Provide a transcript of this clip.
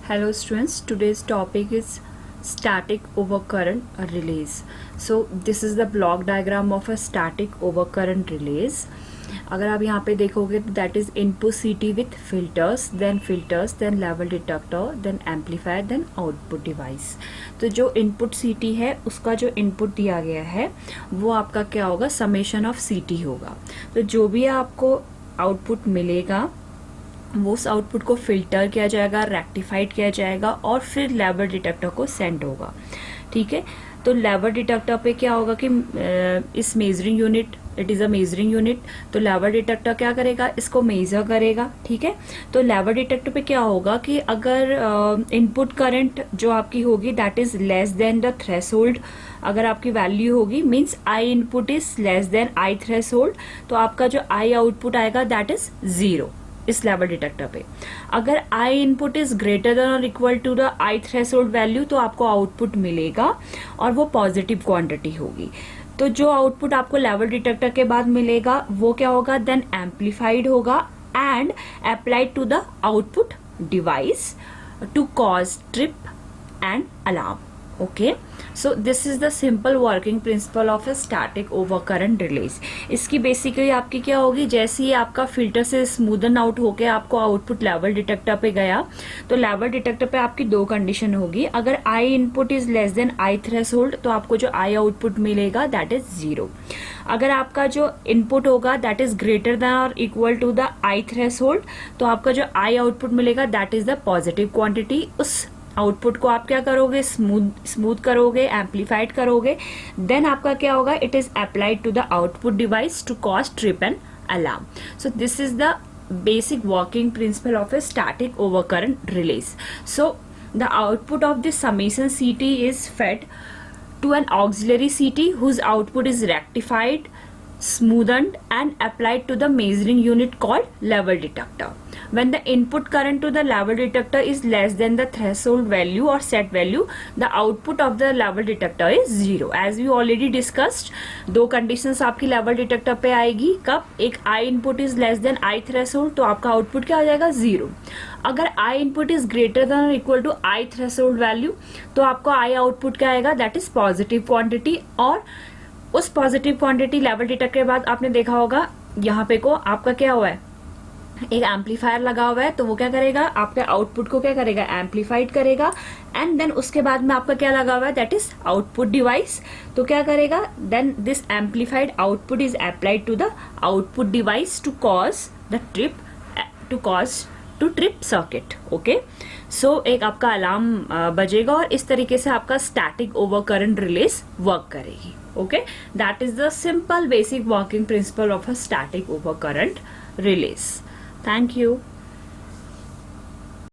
Hello students, today's topic is static overcurrent release. So this is the block diagram of a static overcurrent release. अगर आप यहाँ पे देखोगे तो that is input CT with filters then level detector then amplifier then output device. तो जो input सीटी है उसका जो इनपुट दिया गया है वो आपका क्या होगा, समेशन ऑफ सीटी होगा. तो जो भी आपको आउटपुट मिलेगा वो उस आउटपुट को फिल्टर किया जाएगा, रेक्टिफाइड किया जाएगा और फिर लेवल डिटेक्टर को सेंड होगा. ठीक है, तो लेवल डिटेक्टर पे क्या होगा कि इस measuring unit, it is a measuring unit, तो लेवल डिटेक्टर क्या करेगा, इसको मेजर करेगा. ठीक है, तो लेवल डिटेक्टर पे क्या होगा कि अगर इनपुट करंट जो आपकी होगी that is less than the threshold, अगर आपकी वैल्यू होगी means I input is less than I threshold, तो आपका जो आई आउटपुट आएगा दैट इज 0 इस लेवल डिटेक्टर पे. अगर I input is greater than और equal to the I threshold value तो आपको आउटपुट मिलेगा और वो पॉजिटिव क्वांटिटी होगी. तो जो आउटपुट आपको लेवल डिटेक्टर के बाद मिलेगा वो क्या होगा, देन एम्पलीफाइड होगा and applied to the output device to cause trip and alarm. Okay, so this is the simple working principle of a static overcurrent relay. इसकी बेसिकली आपकी क्या होगी, जैसे ही आपका फिल्टर से स्मूदन आउट होके आपको आउटपुट लेवल डिटेक्टर पे गया तो लेवल डिटेक्टर पे आपकी दो कंडीशन होगी. अगर I input is less than I threshold तो आपको जो आई आउटपुट मिलेगा दैट इज 0. अगर आपका जो इनपुट होगा दैट इज ग्रेटर देन और equal to the I threshold तो आपका जो आई आउटपुट मिलेगा that is the positive quantity. उस आउटपुट को आप क्या करोगे, स्मूथ करोगे, एम्पलीफाइड करोगे, देन आपका क्या होगा, it is applied to the output device to cause trip and alarm. So this is the basic working principle of a static overcurrent release. So the output of this summation CT is fed to an auxiliary CT whose output is rectified, smoothened and applied to the measuring unit called level detector. When the input current to the level detector is less than the threshold value or set value, the output of the level detector is 0. As we already discussed, दो conditions आपकी level detector पे आएगी. कब, एक I input is less than I threshold तो आपका output क्या आ जाएगा, 0. अगर I input is greater than or equal to I threshold value तो आपका I output क्या आएगा, that is positive quantity. और उस पॉजिटिव क्वांटिटी लेवल डिटेक्टर के बाद आपने देखा होगा यहाँ पे को आपका क्या हुआ है, एक एम्पलीफायर लगा हुआ है, तो वो क्या करेगा, आपके आउटपुट को क्या करेगा, एम्पलीफाइड करेगा. एंड देन उसके बाद में आपका क्या लगा हुआ है, दैट इज आउटपुट डिवाइस. तो क्या करेगा, then this amplified output is applied to the output device to cause the trip, to trip circuit. Okay, so एक आपका अलार्म बजेगा और इस तरीके से आपका स्टैटिक ओवरकरंट रिलीज वर्क करेगी. Okay, that is the simple basic working principle of a static overcurrent relay. Thank you.